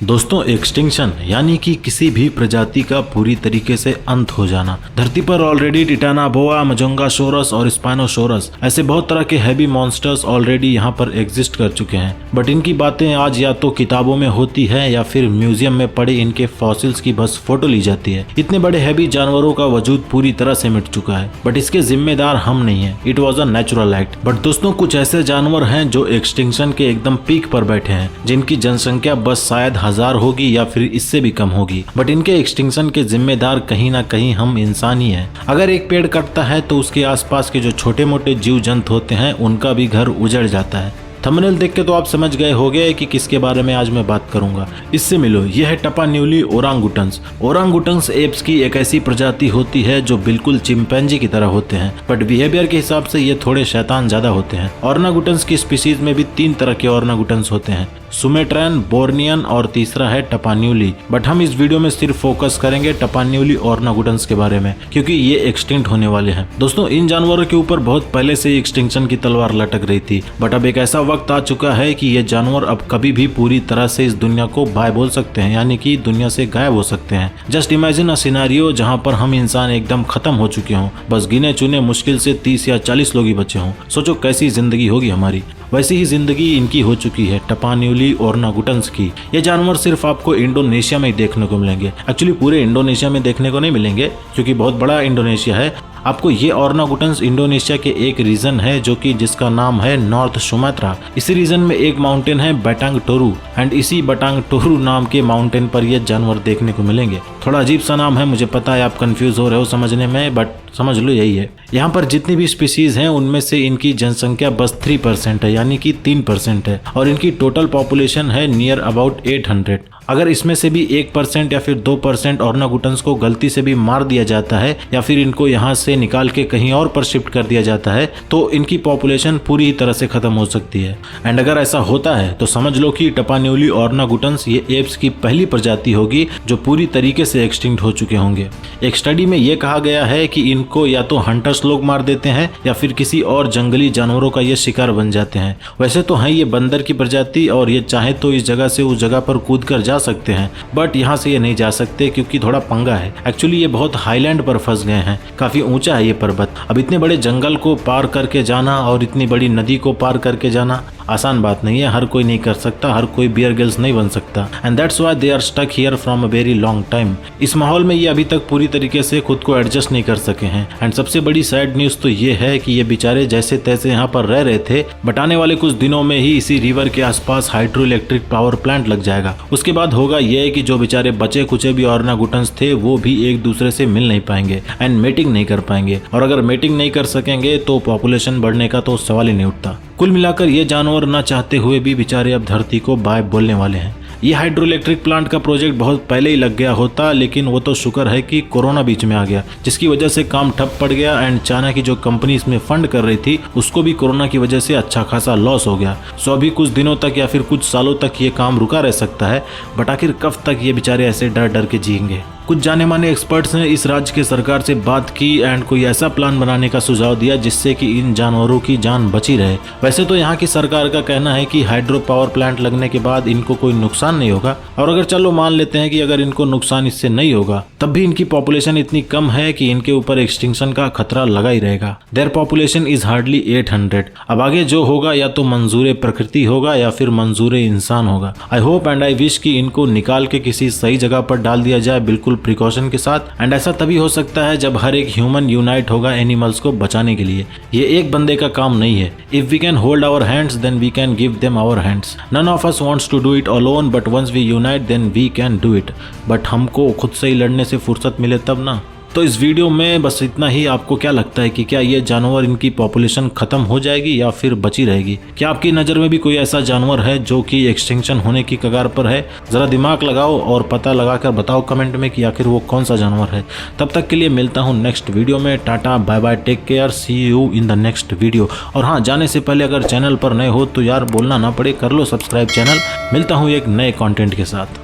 दोस्तों, एक्सटिंक्शन यानी कि किसी भी प्रजाति का पूरी तरीके से अंत हो जाना। धरती पर ऑलरेडी टिटानाबोआ, मजोंगासोरस और स्पाइनोसोरस ऐसे बहुत तरह के हैवी मॉन्स्टर्स ऑलरेडी यहाँ पर एग्जिस्ट कर चुके हैं, बट इनकी बातें आज या तो किताबों में होती है या फिर म्यूजियम में पड़े इनके फॉसिल्स की बस फोटो ली जाती है। इतने बड़े हैवी जानवरों का वजूद पूरी तरह से मिट चुका है, बट इसके जिम्मेदार हम नहीं है। It was a natural act. But दोस्तों, कुछ ऐसे जानवर हैं जो एक्सटिंक्शन के एकदम पीक पर बैठे हैं, जिनकी जनसंख्या बस शायद 1000 होगी या फिर इससे भी कम होगी, बट इनके एक्सटिंक्शन के जिम्मेदार कहीं ना कहीं हम इंसान ही हैं। अगर एक पेड़ कटता है तो उसके आसपास के जो छोटे मोटे जीव जंतु होते हैं उनका भी घर उजड़ जाता है। थंबनेल देख के तो आप समझ गए होंगे कि किसके बारे में आज मैं बात करूंगा। इससे मिलो, यह है टपान्यूली ओरांगुटन्स। ओरांगुटन्स एप्स की एक ऐसी प्रजाति होती है जो बिल्कुल चिंपैंजी की तरह होते हैं, बट बिहेवियर के हिसाब से ये थोड़े शैतान ज्यादा होते हैं। ओरांगुटन्स की स्पीसीज में भी 3 तरह के ओरांगुटन्स होते हैं, सुमेट्रैन, बोर्नियन और तीसरा है टपान्यूली। बट हम इस वीडियो में सिर्फ फोकस करेंगे टपान्यूली ओरांगुटन्स के बारे में, क्योंकि ये एक्सटिंक्ट होने वाले हैं। दोस्तों, इन जानवरों के ऊपर बहुत पहले से एक्सटिंक्शन की तलवार लटक रही थी, बट अब एक ऐसा वक्त आ चुका है कि ये जानवर अब कभी भी पूरी तरह से इस दुनिया को बाय बोल सकते हैं, यानी कि दुनिया से गायब हो सकते हैं। जस्ट इमेजिन अ सिनेरियो जहां पर हम इंसान एकदम खत्म हो चुके हों, बस गिने चुने मुश्किल से 30 या 40 लोग ही बचे हों। सोचो कैसी जिंदगी होगी हमारी। वैसी ही जिंदगी इनकी हो चुकी है टपान्यूली ओरांगुटन्स की। ये जानवर सिर्फ आपको इंडोनेशिया में ही देखने को मिलेंगे। एक्चुअली पूरे इंडोनेशिया में देखने को नहीं मिलेंगे, क्योंकि बहुत बड़ा इंडोनेशिया है। आपको ये ओरांगुटन्स इंडोनेशिया के एक रीजन है जो कि जिसका नाम है नॉर्थ सुमात्रा। इसी रीजन में एक माउंटेन है बटांग टोरू, एंड इसी बटांग टोरू नाम के माउंटेन पर ये जानवर देखने को मिलेंगे। थोड़ा अजीब सा नाम है, मुझे पता है आप कंफ्यूज हो रहे हो समझने में, बट समझ लो यही है। यहाँ पर जितनी भी स्पीसीज हैं उनमें से इनकी जनसंख्या बस 3% है, यानी कि 3% है, और इनकी टोटल पॉपुलेशन है नियर अबाउट 800। अगर इसमें से भी 1% या फिर 2% ओरांगुटन्स को गलती से भी मार दिया जाता है या फिर इनको यहाँ से निकाल के कहीं और पर शिफ्ट कर दिया जाता है तो इनकी पॉपुलेशन पूरी तरह से खत्म हो सकती है। एंड अगर ऐसा होता है तो समझ लो कि टपान्यूली ओरांगुटन्स ये एप्स की पहली प्रजाति होगी जो पूरी तरीके से एक्सटिंक्ट हो चुके होंगे। एक स्टडी में ये कहा गया है कि इनको या तो हंटर्स लोग मार देते हैं या फिर किसी और जंगली जानवरों का ये शिकार बन जाते हैं। वैसे तो है ये बंदर की प्रजाति और ये चाहे तो इस जगह से उस जगह पर कूद कर जा सकते हैं, बट यहाँ से ये नहीं जा सकते क्योंकि थोड़ा पंगा है। एक्चुअली ये बहुत हाईलैंड पर फंस गए हैं, काफी ऊंचा है ये पर्वत। अब इतने बड़े जंगल को पार करके जाना और इतनी बड़ी नदी को पार करके जाना आसान बात नहीं है, हर कोई नहीं कर सकता, हर कोई बियर गिल्स नहीं बन सकता। And that's why they are stuck here from a very long time. इस माहौल में ये अभी तक पूरी तरीके से खुद को एडजस्ट नहीं कर सके हैं। एंड सबसे बड़ी सैड न्यूज तो ये है कि ये बेचारे जैसे तैसे यहाँ पर रह रहे थे, बट आने वाले कुछ दिनों में ही इसी रिवर के आसपास हाइड्रो इलेक्ट्रिक पावर प्लांट लग जाएगा। उसके बाद होगा ये कि जो बेचारे बचे कुचे भी ओरांगुटन्स थे वो भी एक दूसरे से मिल नहीं पाएंगे एंड मेटिंग नहीं कर पाएंगे, और अगर मेटिंग नहीं कर सकेंगे तो पॉपुलेशन बढ़ने का तो सवाल ही नहीं उठता। कुल मिलाकर ये जानवर न चाहते हुए भी बेचारे अब धरती को बाय बोलने वाले हैं। ये हाइड्रो इलेक्ट्रिक प्लांट का प्रोजेक्ट बहुत पहले ही लग गया होता, लेकिन वो तो शुक्र है कि कोरोना बीच में आ गया, जिसकी वजह से काम ठप पड़ गया। एंड चाइना की जो कंपनी इसमें फंड कर रही थी उसको भी कोरोना की वजह से अच्छा खासा लॉस हो गया। सो अभी कुछ दिनों तक या फिर कुछ सालों तक ये काम रुका रह सकता है, बट आखिर कब तक ये बेचारे ऐसे डर डर के जिएंगे। कुछ जाने माने एक्सपर्ट्स ने इस राज्य के सरकार से बात की एंड कोई ऐसा प्लान बनाने का सुझाव दिया जिससे कि इन जानवरों की जान बची रहे। वैसे तो यहाँ की सरकार का कहना है कि हाइड्रो पावर प्लांट लगने के बाद इनको कोई नुकसान नहीं होगा, और अगर चलो मान लेते हैं कि अगर इनको नुकसान इससे नहीं होगा, तब भी इनकी पॉपुलेशन इतनी कम है कि इनके ऊपर एक्सटिंक्शन का खतरा लगा ही रहेगा। Their population is hardly 800। अब आगे जो होगा या तो मंजूर प्रकृति होगा या फिर मंजूर इंसान होगा। I hope and I wish कि इनको निकाल के किसी सही जगह पर डाल दिया जाए बिल्कुल प्रिकॉशन के साथ। एंड ऐसा तभी हो सकता है जब हर एक ह्यूमन यूनाइट होगा एनिमल्स को बचाने के लिए। ये एक बंदे का काम नहीं है। If we can hold our hands then we can give them our hands. None of us wants to do it alone, but once we unite then we can do it. But हमको खुद से ही लड़ने से फुर्सत मिले तब ना। तो इस वीडियो में बस इतना ही। आपको क्या लगता है कि क्या ये जानवर, इनकी पॉपुलेशन खत्म हो जाएगी या फिर बची रहेगी? क्या आपकी नज़र में भी कोई ऐसा जानवर है जो कि एक्सटिंक्शन होने की कगार पर है? ज़रा दिमाग लगाओ और पता लगाकर बताओ कमेंट में कि आखिर वो कौन सा जानवर है। तब तक के लिए मिलता हूँ नेक्स्ट वीडियो में। Tata, bye bye, take care, see you in the next video. और हाँ, जाने से पहले अगर चैनल पर नए हो तो यार बोलना ना पड़े, कर लो सब्सक्राइब चैनल। मिलता हूँ एक नए कॉन्टेंट के साथ।